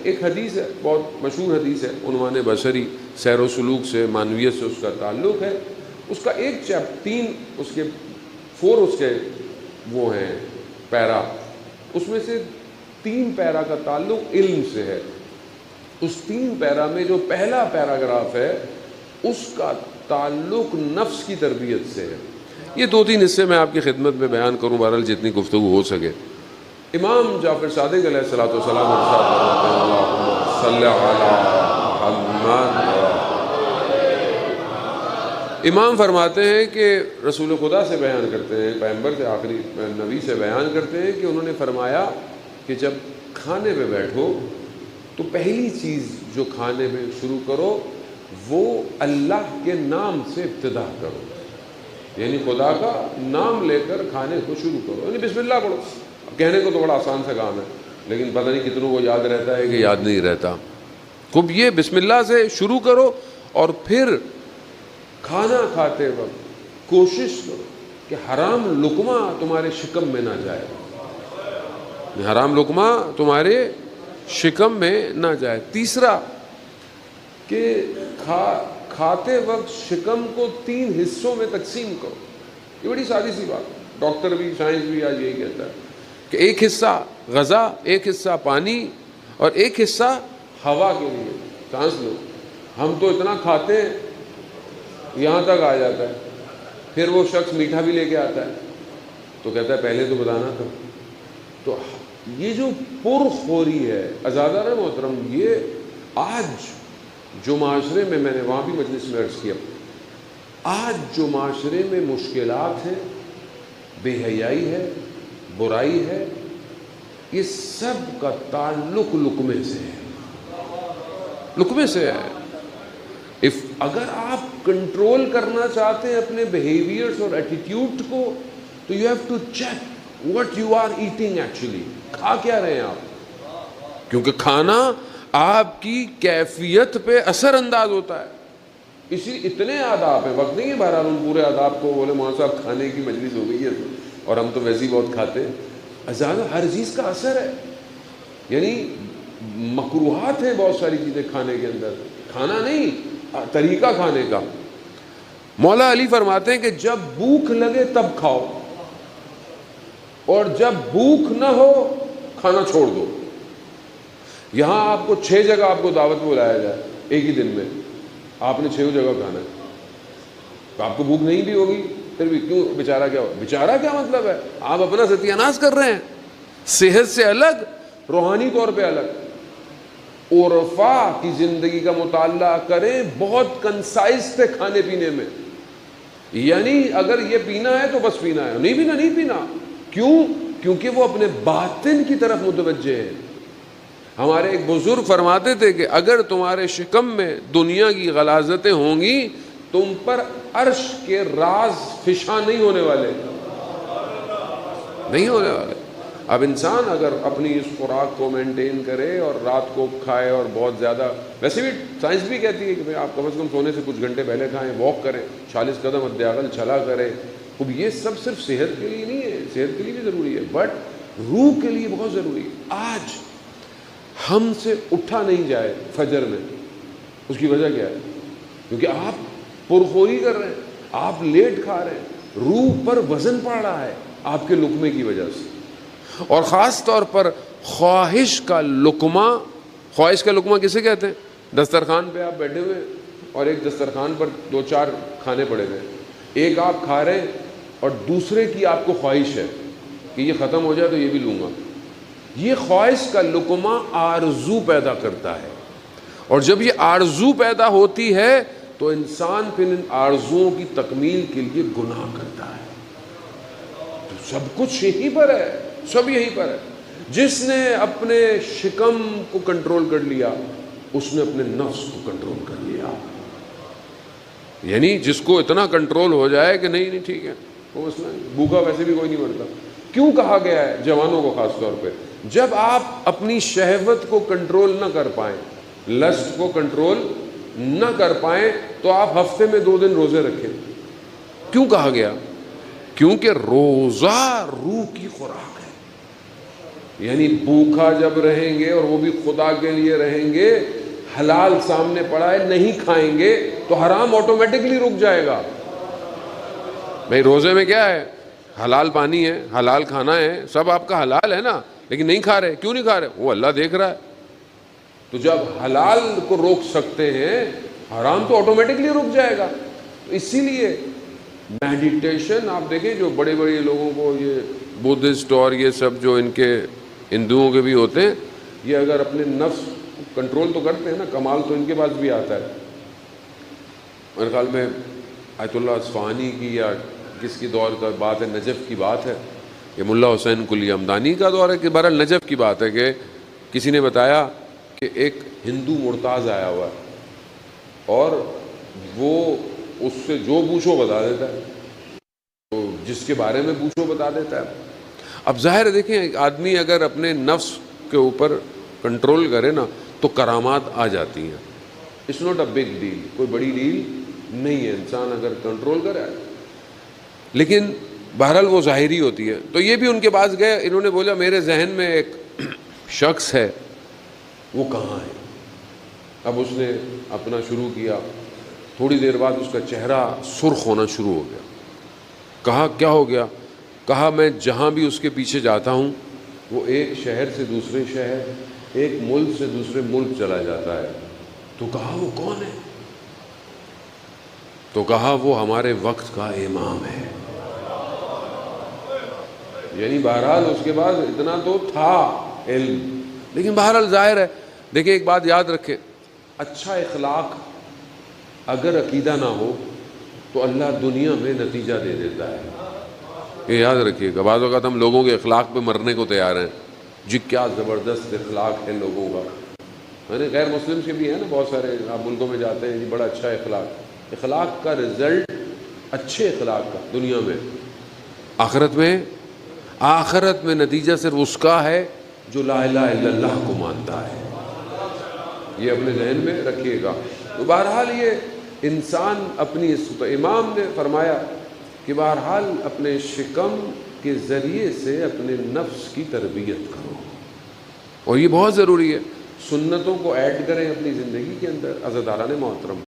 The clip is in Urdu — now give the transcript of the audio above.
ایک حدیث ہے، بہت مشہور حدیث ہے، عنوان بصری، سیر و سلوک سے، معنویت سے اس کا تعلق ہے. اس کا ایک فور اس کے وہ ہیں پیرا، اس میں سے 3 پیرا کا تعلق علم سے ہے. اس 3 پیرا میں جو پہلا پیراگراف ہے اس کا تعلق نفس کی تربیت سے ہے. یہ 2-3 حصے میں آپ کی خدمت میں بیان کروں، بہرحال جتنی گفتگو ہو سکے. امام جعفر صادق علیہ الصلوۃ والسلام ارشاد فرماتے ہیں اللہم صلی علی محمد. امام فرماتے ہیں کہ رسول خدا سے بیان کرتے ہیں، پیغمبر سے، آخری نبی سے بیان کرتے ہیں کہ انہوں نے فرمایا کہ جب کھانے پہ بیٹھو تو پہلی چیز جو کھانے میں شروع کرو وہ اللہ کے نام سے ابتدا کرو، یعنی خدا کا نام لے کر کھانے کو شروع کرو، یعنی بسم اللہ پڑھو. کہنے کو تو بڑا آسان سا کام ہے، لیکن پتہ نہیں کتنوں کو یاد رہتا ہے کہ یاد نہیں رہتا. خوب یہ بسم اللہ سے شروع کرو، اور پھر کھانا کھاتے وقت کوشش کرو کہ حرام لقمہ تمہارے شکم میں نہ جائے، حرام لقمہ تمہارے شکم میں نہ جائے. تیسرا کہ کھاتے وقت شکم کو 3 حصوں میں تقسیم کرو. یہ بڑی سادی سی بات، ڈاکٹر بھی، سائنس بھی آج یہی کہتا ہے کہ ایک حصہ غذا، ایک حصہ پانی، اور ایک حصہ ہوا کے لیے سانس لو. ہم تو اتنا کھاتے ہیں یہاں تک آ جاتا ہے، پھر وہ شخص میٹھا بھی لے کے آتا ہے تو کہتا ہے پہلے تو بتانا تھا. تو یہ جو پرخوری ہے عزادار محترم، یہ آج جو معاشرے میں نے وہاں بھی مجلس میں عرض کیا، آج جو معاشرے میں مشکلات ہیں، بے حیائی ہے، برائی ہے، یہ سب کا تعلق لقمے سے ہے، لقمے سے ہے. اگر آپ کنٹرول کرنا چاہتے ہیں اپنے بیہیویئرز اور ایٹیٹیوڈ کو تو you have to check what you are eating actually. کھا کیا رہے ہیں آپ؟ کیونکہ کھانا آپ کی کیفیت پہ اثر انداز ہوتا ہے. اسی اتنے آداب ہیں، وقت نہیں ہے بہرحال ان پورے آداب کو بولے مولانا صاحب کھانے کی مجلس ہو گئی ہے اور ہم تو ویسے ہی بہت کھاتے ہیں. ازادہ ہر چیز کا اثر ہے، یعنی مکروہات ہیں بہت ساری چیزیں کھانے کے اندر، کھانا نہیں طریقہ کھانے کا. مولا علی فرماتے ہیں کہ جب بھوک لگے تب کھاؤ، اور جب بھوک نہ ہو کھانا چھوڑ دو. یہاں آپ کو 6 جگہ آپ کو دعوت میں بلایا جائے ایک ہی دن میں، آپ نے 6 جگہ کھانا ہے تو آپ کو بھوک نہیں بھی ہوگی، پھر بھی کیوں بیچارہ کیا ہو؟ بیچارہ کیا مطلب ہے؟ آپ اپنا ستیہ ناش کر رہے ہیں. صحت سے الگ، روحانی طور پہ الگ. عرفا کی زندگی کا مطالعہ کریں، بہت کنسائز تھے کھانے پینے میں، یعنی اگر یہ پینا ہے تو بس پینا ہے، نہیں پینا نہیں پینا. کیوں؟ کیونکہ وہ اپنے باطن کی طرف متوجہ ہے. ہمارے ایک بزرگ فرماتے تھے کہ اگر تمہارے شکم میں دنیا کی غلاظتیں ہوں گی تم پر عرش کے راز فشاں نہیں ہونے والے، نہیں ہونے والے. اب انسان اگر اپنی اس خوراک کو مینٹین کرے اور رات کو کھائے اور بہت زیادہ، ویسے بھی سائنس بھی کہتی ہے کہ آپ کم از کم سونے سے کچھ گھنٹے پہلے کھائیں، واک کریں، 40 قدم حد اقل چلا کریں. اب یہ سب صرف صحت کے لیے نہیں ہے، صحت کے لیے بھی ضروری ہے بٹ روح کے لیے بہت ضروری ہے. آج ہم سے اٹھا نہیں جائے فجر میں، اس کی وجہ کیا ہے؟ کیونکہ آپ پرخوری کر رہے ہیں، آپ لیٹ کھا رہے ہیں، روح پر وزن پڑ رہا ہے آپ کے لقمے کی وجہ سے. اور خاص طور پر خواہش کا لقمہ، خواہش کا لقمہ کسے کہتے ہیں؟ دسترخوان پہ آپ بیٹھے ہوئے اور ایک دسترخوان پر 2-4 کھانے پڑے ہوئے، ایک آپ کھا رہے ہیں اور دوسرے کی آپ کو خواہش ہے کہ یہ ختم ہو جائے تو یہ بھی لوں گا. یہ خواہش کا لقمہ آرزو پیدا کرتا ہے، اور جب یہ آرزو پیدا ہوتی ہے تو انسان پھر ان آرزوؤں کی تکمیل کے لیے گناہ کرتا ہے. تو سب کچھ یہیں پر ہے، سب یہیں پر ہے. جس نے اپنے شکم کو کنٹرول کر لیا اس نے اپنے نفس کو کنٹرول کر لیا. یعنی جس کو اتنا کنٹرول ہو جائے کہ نہیں ٹھیک ہے وہ مسئلہ نہیں، بھوکا ویسے بھی کوئی نہیں مرتا. کیوں کہا گیا ہے جوانوں کو خاص طور پہ؟ جب آپ اپنی شہوت کو کنٹرول نہ کر پائیں، لسٹ کو کنٹرول نہ کر پائیں تو آپ ہفتے میں 2 دن روزے رکھیں. کیوں کہا گیا؟ کیونکہ روزہ روح کی خوراک ہے. یعنی بھوکا جب رہیں گے اور وہ بھی خدا کے لیے رہیں گے، حلال سامنے پڑا ہے نہیں کھائیں گے تو حرام آٹومیٹکلی رک جائے گا۔ بھئی روزے میں کیا ہے؟ حلال پانی ہے، حلال کھانا ہے، سب آپ کا حلال ہے نا، لیکن نہیں کھا رہے، کیوں نہیں کھا رہے؟ وہ اللہ دیکھ رہا ہے۔ تو جب حلال کو روک سکتے ہیں، حرام تو آٹومیٹکلی رک جائے گا۔ اسی لیے میڈیٹیشن آپ دیکھیں، جو بڑے بڑے لوگوں کو یہ بدھسٹ اور یہ سب جو ان کے ہندوؤں کے بھی ہوتے ہیں، یہ اگر اپنے نفس کنٹرول تو کرتے ہیں نا، کمال تو ان کے پاس بھی آتا ہے۔ میرے خیال میں آیت اللہ اصفہانی کی یا کس کی دور کا بات ہے، نجف کی بات ہے، یہ ملا حسین کلی ہمدانی کا دور ہے کہ بہرحال نجف کی بات ہے کہ کسی نے بتایا کہ ایک ہندو مرتاز آیا ہوا ہے اور وہ اس سے جو پوچھو بتا دیتا ہے، تو جس کے بارے میں پوچھو بتا دیتا ہے۔ اب ظاہر ہے دیکھیں، ایک آدمی اگر اپنے نفس کے اوپر کنٹرول کرے نا تو کرامات آ جاتی ہیں۔ It's not a big deal, کوئی بڑی ڈیل نہیں ہے انسان اگر کنٹرول کرے، لیکن بہرحال وہ ظاہری ہوتی ہے۔ تو یہ بھی ان کے پاس گئے، انہوں نے بولا میرے ذہن میں ایک شخص ہے، وہ کہاں ہے؟ اب اس نے اپنا شروع کیا، تھوڑی دیر بعد اس کا چہرہ سرخ ہونا شروع ہو گیا۔ کہا کیا ہو گیا؟ کہا میں جہاں بھی اس کے پیچھے جاتا ہوں وہ ایک شہر سے دوسرے شہر، ایک ملک سے دوسرے ملک چلا جاتا ہے۔ تو کہا وہ کون ہے؟ تو کہا وہ ہمارے وقت کا امام ہے۔ یعنی بہرحال اس کے بعد اتنا تو تھا علم، لیکن بہرحال ظاہر ہے۔ دیکھیں ایک بات یاد رکھیں، اچھا اخلاق اگر عقیدہ نہ ہو تو اللہ دنیا میں نتیجہ دے دیتا ہے۔ یہ یاد رکھیے گا، بعض اوقات ہم لوگوں کے اخلاق پہ مرنے کو تیار ہیں، جی کیا زبردست اخلاق ہے لوگوں کا۔ میں نے غیر مسلم کے بھی ہیں نا بہت سارے، آپ ملکوں میں جاتے ہیں جی بڑا اچھا اخلاق کا رزلٹ اچھے اخلاق کا دنیا میں، آخرت میں نتیجہ صرف اس کا ہے جو لا الہ الا اللہ کو مانتا ہے۔ یہ اپنے ذہن میں رکھیے گا۔ تو بہرحال یہ انسان اپنی، تو امام نے فرمایا کہ بہرحال اپنے شکم کے ذریعے سے اپنے نفس کی تربیت کرو، اور یہ بہت ضروری ہے۔ سنتوں کو ایڈ کریں اپنی زندگی کے اندر۔ عزت عالم محترم،